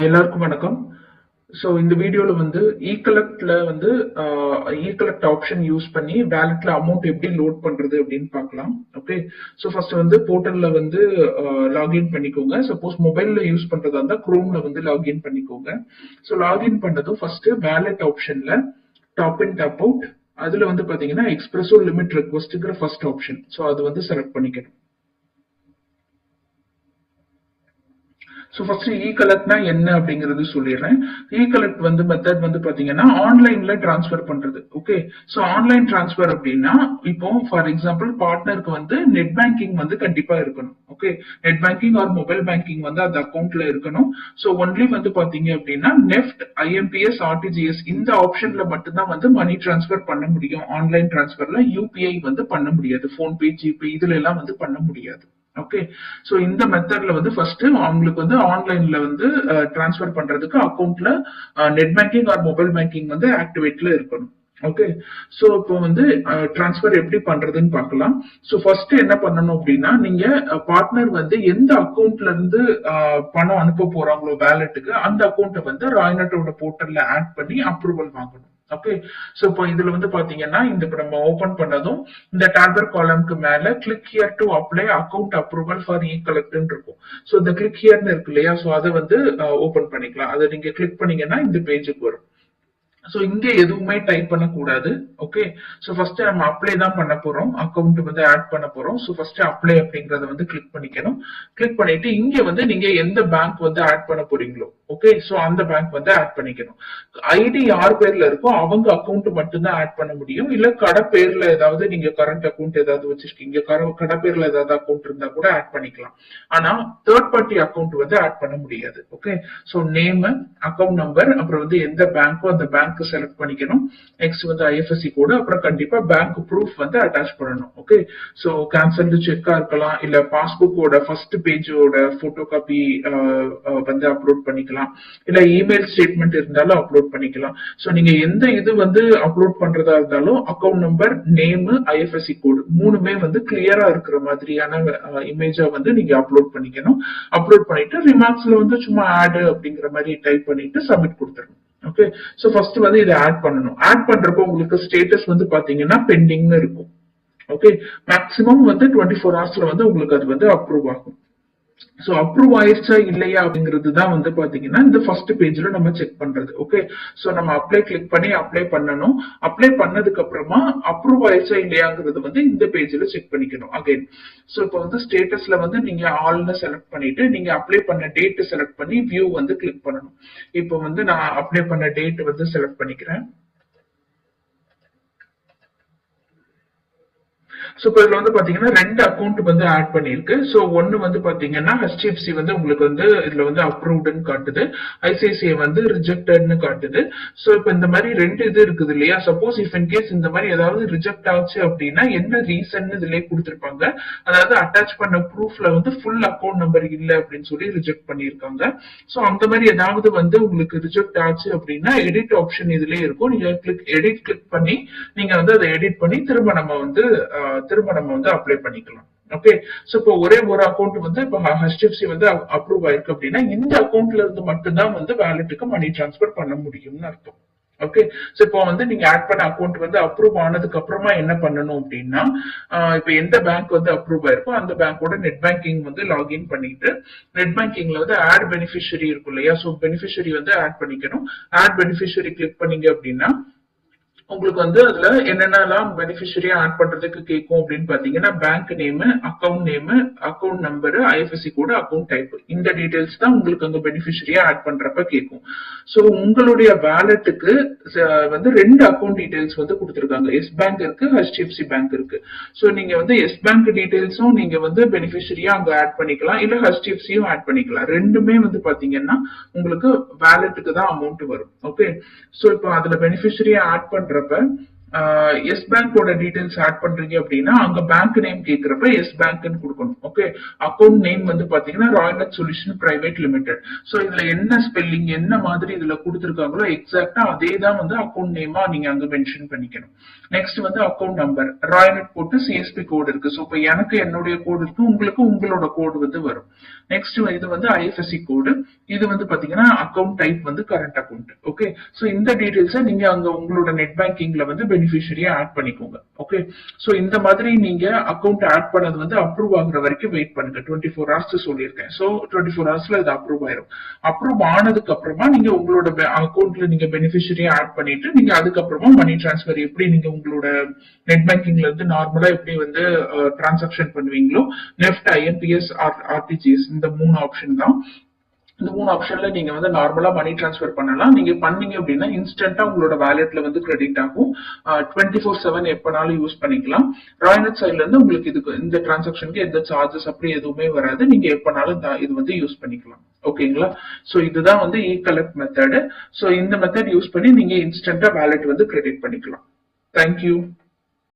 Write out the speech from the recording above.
எல்லாருக்கும் வணக்கம். ஸோ இந்த வீடியோல வந்து இ-கலெக்ட்ல வந்து இ-கலெக்ட் ஆப்ஷன் யூஸ் பண்ணி வேலெட்ல அமௌண்ட் எப்படி லோட் பண்றது அப்படின்னு பார்க்கலாம். ஓகே. ஸோ ஃபர்ஸ்ட் வந்து போர்ட்டல்ல வந்து லாகின் பண்ணிக்கோங்க. சப்போஸ் மொபைல்ல யூஸ் பண்றதா இருந்தா குரோம்ல வந்து லாகின் பண்ணிக்கோங்க. ஸோ லாகின் பண்ணதும் ஃபர்ஸ்ட் வேலெட் ஆப்ஷன்ல டாப் இன் டாப் அவுட் அதுல வந்து பாத்தீங்கன்னா எக்ஸ்பிரஸோ லிமிட் ரெக்வஸ்ட்ங்கிற ஃபர்ஸ்ட் ஆப்ஷன். ஸோ அது வந்து செலக்ட் பண்ணிக்கணும். ஸோ ஃபர்ஸ்ட் இ-கலெக்ட்னா என்ன அப்படிங்கிறது சொல்லிடுறேன். இ-கலெக்ட் வந்து மெத்தட் வந்து பாத்தீங்கன்னா ஆன்லைன்ல டிரான்ஸ்ஃபர் பண்றது. ஓகே. ஸோ ஆன்லைன் டிரான்ஸ்ஃபர் அப்படின்னா இப்போ ஃபார் எக்ஸாம்பிள் பார்ட்னருக்கு வந்து நெட் பேங்கிங் வந்து கண்டிப்பா இருக்கணும். Okay. Net banking R mobile banking வந்து அந்த அக்கௌண்ட்ல இருக்கணும். ஸோ ஒன்லி வந்து பாத்தீங்க அப்படின்னா நெஃப்ட், ஐஎம்பிஎஸ், ஆர்டிஜிஎஸ் இந்த ஆப்ஷன்ல மட்டும்தான் வந்து மணி டிரான்ஸ்ஃபர் பண்ண முடியும். ஆன்லைன் டிரான்ஸ்ஃபர்ல யூபிஐ வந்து பண்ண முடியாது. போன்பே, ஜிபே இதுல எல்லாம் வந்து பண்ண முடியாது. ஓகே. சோ இந்த மெத்தட்ல வந்து ஃபர்ஸ்ட் அவங்களுக்கு வந்து ஆன்லைன்ல வந்து டிரான்ஸ்ஃபர் பண்றதுக்கு அக்கௌண்ட்ல net banking R mobile banking வந்து ஆக்டிவேட்ல இருக்கணும். ஓகே. சோ இப்போ வந்து டிரான்ஸ்ஃபர் எப்படி பண்றதுன்னு பார்க்கலாம். சோ ஃபர்ஸ்ட் என்ன பண்ணணும் அப்படின்னா நீங்க பார்ட்னர் வந்து எந்த அக்கௌண்ட்ல இருந்து பணம் அனுப்ப போறாங்களோ வேலெட்டுக்கு அந்த அக்கௌண்ட்டை வந்து ராய்நட்டோட போர்ட்டல்ல ஆட் பண்ணி அப்ரூவல் வாங்கணும். ஓகே. சோ இப்போ இதுல வந்து பாத்தீங்கன்னா இந்த இப்ப நம்ம ஓபன் பண்ணதும் இந்த டார்கெட் காலம்க்கு மேல click here to apply account approval for e collect இருக்கும். சோ இந்த கிளிக் ஹியர்னு இருக்கு இல்லையா, சோ அதை வந்து ஓபன் பண்ணிக்கலாம். அதை நீங்க கிளிக் பண்ணீங்கன்னா இந்த பேஜுக்கு வரும். சோ இங்க எதுவுமே டைப் பண்ணக்கூடாது. ஓகே. சோ ஃபர்ஸ்ட் நம்ம அப்ளை தான் பண்ண போறோம். அக்கவுண்ட் வந்து ஆட் பண்ண போறோம். சோ ஃபர்ஸ்ட் அப்ளை அப்படிங்கறத வந்து கிளிக் பண்ணிக்கணும். கிளிக் பண்ணிட்டு இங்க வந்து நீங்க எந்த பேங்க் வந்து ஆட் பண்ண போறீங்களோ ஓகே, சோ அந்த பேங்க் வந்து ஆட் பண்ணிக்கணும். ஐடி யார் பேர்ல இருக்கோ அவங்க அக்கவுண்ட் மட்டும்தான் ஆட் பண்ண முடியும். இல்ல கடை பேர்ல ஏதாவது நீங்க கரண்ட் அக்கவுண்ட் ஏதாவது வச்சிருக்கீங்க, கடை பேர்ல ஏதாவது அக்கவுண்ட் இருந்தா கூட ஆட் பண்ணிக்கலாம். ஆனா தேர்ட் பார்ட்டி அக்கவுண்ட் வந்து ஆட் பண்ண முடியாது. Okay. So name, account number, அப்புறம் வந்து எந்த பேங்கோ அந்த பேங்க் செலக்ட் பண்ணிக்கணும். நெக்ஸ்ட் வந்து ஐஎஃப்எஸ்சி கோடு, அப்புறம் கண்டிப்பா பேங்க் ப்ரூஃப் வந்து அட்டாச் பண்ணணும். ஓகே. சோ கேன்சல்டு செக்கா இருக்கலாம், இல்ல பாஸ்புக்கோட ஃபர்ஸ்ட் பேஜோட போட்டோ காப்பி வந்து அப்லோட் பண்ணிக்கலாம், இல்ல இமெயில் ஸ்டேட்மெண்ட் இருந்தாலும் அப்லோட் பண்ணிக்கலாம். சோ நீங்க எந்த இது வந்து அப்லோட் பண்றதா இருந்தாலும் அக்கவுண்ட் நம்பர், நேம், ஐஎஃப்எஸ்சி கோடு மூணுமே வந்து கிளியரா இருக்கிற மாதிரியான இமேஜா வந்து நீங்க அப்லோட் பண்ணிக்கணும். அப்லோட் பண்ணிட்டு ரிமார்க்ஸ்ல வந்து சும்மா ஆட் அப்படிங்கிற மாதிரி டைப் பண்ணிட்டு சப்மிட் கொடுத்துடணும். ஓகே. சோ ஃபர்ஸ்ட் வந்து இதை ஆட் பண்ணணும். ஆட் பண்றப்போ உங்களுக்கு ஸ்டேட்டஸ் வந்து பாத்தீங்கன்னா பெண்டிங்னு இருக்கும். ஓகே. மேக்ஸிமம் வந்து 24 ஹவர்ஸ்ல வந்து உங்களுக்கு அது வந்து அப்ரூவ் ஆகும். சோ அப்ரூவ் ஆயிடுச்சா இல்லையா அப்படிங்கிறது தான் வந்து பாத்தீங்கன்னா இந்த ஃபர்ஸ்ட் பேஜ்ல நம்ம செக் பண்றது. ஓகே. சோ நம்ம அப்ளை கிளிக் பண்ணி அப்ளை பண்ணணும். அப்ளை பண்ணதுக்கு அப்புறமா அப்ரூவ் ஆயிடுச்சா இல்லையாங்கிறது வந்து இந்த பேஜ்ல செக் பண்ணிக்கணும் அகைன். சோ இப்போ வந்து ஸ்டேட்டஸ்ல வந்து நீங்க ஆல்னு செலக்ட் பண்ணிட்டு நீங்க அப்ளை பண்ண டேட் செலக்ட் பண்ணி வியூ வந்து கிளிக் பண்ணணும். இப்போ வந்து நான் அப்ளை பண்ண டேட் வந்து செலக்ட் பண்ணிக்கிறேன். சோ இப்போ இதுல வந்து பாத்தீங்கன்னா ரெண்டு அக்கௌண்ட் வந்து ஆட் பண்ணிருக்கு. சோ ஒன்னு வந்து பாத்தீங்கன்னா HDFC வந்து உங்களுக்கு வந்து இதுல வந்து அப்ரூவ்டுன்னு காட்டுது, ஐசிஐசிஐ வந்து ரிஜெக்டட்னு காட்டுது. சோ இப்போ இந்த மாதிரி ரெண்டு இது இருக்குது இல்லையா, சப்போஸ் இஃப் இன் கேஸ் இந்த மாதிரி ஏதாவது ரிஜெக்ட் ஆச்சு அப்படின்னா என்ன ரீசன் இதுலயே கொடுத்திருப்பாங்க. அதாவது அட்டாச் பண்ண ப்ரூஃப்ல வந்து ஃபுல் அக்கௌண்ட் நம்பர் இல்ல அப்படின்னு சொல்லி ரிஜெக்ட் பண்ணிருக்காங்க. சோ அந்த மாதிரி ஏதாவது வந்து உங்களுக்கு ரிஜெக்ட் ஆச்சு அப்படின்னா எடிட் ஆப்ஷன் இதுலயே இருக்கும். நீங்க கிளிக் பண்ணி நீங்க வந்து அதை எடிட் பண்ணி திரும்ப நம்ம வந்து அப்ளை பண்ணிக்கலாம். ஓகே. சோ இப்போ ஒரே ஒரு அக்கௌண்ட் வந்து இப்போ HDFC வந்து அப்ரூவ் ஆயிருக்கு அப்படின்னா இந்த அக்கௌண்ட்ல இருந்து மட்டும்தான் வந்து வேலெட்டுக்கு மணி டிரான்ஸ்பர் பண்ண முடியும்னு அர்த்தம். ஓகே. சோ இப்போ வந்து நீங்க ஆட் பண்ண அக்கௌண்ட் வந்து அப்ரூவ் ஆனதுக்கு அப்புறமா என்ன பண்ணணும் அப்படின்னா இப்போ எந்த பேங்க் வந்து அப்ரூவ் ஆயிருக்கோ அந்த பேங்கோட நெட் பேங்கிங் வந்து லாகின் பண்ணிட்டு நெட் பேங்கிங்ல வந்து ஆட் பெனிஃபிஷியரி இருக்கும் இல்லையா, சோ பெனிஃபிஷியரி வந்து ஆட் பண்ணிக்கணும். ஆட் பெனிஃபிஷியரி கிளிக் பண்ணீங்க அப்படின்னா உங்களுக்கு வந்து அதுல என்னென்னலாம் பெனிஃபிஷரியா ஆட் பண்றதுக்கு கேட்கும் அப்படின்னு பாத்தீங்கன்னா bank name, account number, IFSC கோடு, அக்கவுண்ட் டைப் இந்த டீடைல்ஸ் தான் உங்களுக்கு அங்க பெனிஃபிஷரியா ஆட் பண்றப்ப கேட்கும். சோ உங்களுடைய வேலெட்டுக்கு வந்து ரெண்டு அக்கவுண்ட் டீடைல்ஸ் வந்து கொடுத்திருக்காங்க. எஸ் பேங்க் இருக்கு, HDFC பேங்க் இருக்கு. சோ நீங்க வந்து எஸ் பேங்க் டீடைல்ஸும் நீங்க வந்து பெனிஃபிஷரியா அங்க ஆட் பண்ணிக்கலாம், இல்ல HDFCயும் ஆட் பண்ணிக்கலாம். ரெண்டுமே வந்து பாத்தீங்கன்னா உங்களுக்கு வேலெட்டுக்கு தான் அமௌண்ட் வரும். ஓகே. சோ இப்போ அதுல பெனிஃபிஷரியா ஆட் பண்றப்ப எஸ் பேங்கோட டீடைல்ஸ் ஆட் பண்றீங்க அப்படின்னா அங்க பேங்க் நேம் கேக்குறப்ப எஸ் பேங்க்னு கொடுக்கணும். ஓகே, அக்கௌண்ட் நேம் வந்து பாத்தீங்கன்னா ராயல்நெட் சொல்யூஷன் பிரைவேட் லிமிடெட். சோ இதுல என்ன ஸ்பெல்லிங் என்ன மாதிரி இதுல கொடுத்துருக்காங்களோ எக்ஸாக்டா அதே தான் வந்து அக்கௌண்ட் நேமா நீங்க அங்க மென்ஷன் பண்ணிக்கணும். நெக்ஸ்ட் வந்து அக்கௌண்ட் நம்பர் ராயல்நெட் போட்டு சிஎஸ்பி கோடு இருக்கு. ஸோ இப்போ எனக்கு என்னுடைய கோடு இருக்கு, உங்களுக்கு உங்களோட கோடு வந்து வரும். நெக்ஸ்ட் இது வந்து ஐஎஃப்எஸ்சி கோடு. இது வந்து பாத்தீங்கன்னா அக்கௌண்ட் டைப் வந்து கரண்ட் அக்கௌண்ட். ஓகே, ஸோ இந்த டீடைல்ஸை நீங்க அங்க உங்களோட நெட் பேங்கிங்ல வந்து பெனிஃபிஷரியா ஆட் பண்ணிக்கோங்க. ஓகே, ஸோ இந்த மாதிரி நீங்க அக்கௌண்ட் ஆட் பண்ணது வந்து அப்ரூவ் ஆகுற வரைக்கும் வெயிட் பண்ணுங்க. 24 ஹவர்ஸ் சொல்லியிருக்கேன். ஸோ 24 ஹவர்ஸ்ல இது அப்ரூவ் ஆயிரும். அப்ரூவ் ஆனதுக்கு அப்புறமா நீங்க உங்களோட அக்கௌண்ட்ல நீங்க பெனிஃபிஷரியா ஆட் பண்ணிட்டு நீங்க அதுக்கப்புறமா மணி டிரான்ஸ்ஃபர் எப்படி நீங்க உங்களோட நெட் பேங்கிங்ல இருந்து நார்மலா எப்படி வந்து டிரான்சாக்ஷன் பண்ணுவீங்களோ நெஃப்ட், ஐஎம்பிஎஸ், ஆர்டிஜிஎஸ் இந்த 3 ஆப்ஷன் தான். இந்த 3 ஆப்ஷன்ல நீங்க வந்து நார்மலா மணி டிரான்ஸ்ஃபர் பண்ணலாம். நீங்க பண்ணீங்க அப்படின்னா இன்ஸ்டன்டா உங்களோட வேலெட்ல வந்து கிரெடிட் ஆகும். 24/7 எப்பனாலும் யூஸ் பண்ணிக்கலாம். ராயல்நெட் சைட்ல இருந்து உங்களுக்கு இதுக்கு இந்த டிரான்சாக்ஷனுக்கு எந்த சார்ஜஸ் அப்படி எதுவுமே வராது. நீங்க எப்பனாலும் இது வந்து யூஸ் பண்ணிக்கலாம். ஓகேங்களா? சோ இதுதான் வந்து இ கலெக்ட் மெத்தட். சோ இந்த மெத்தட் யூஸ் பண்ணி நீங்க இன்ஸ்டன்டா வேலெட் வந்து கிரெடிட் பண்ணிக்கலாம். தேங்க்யூ.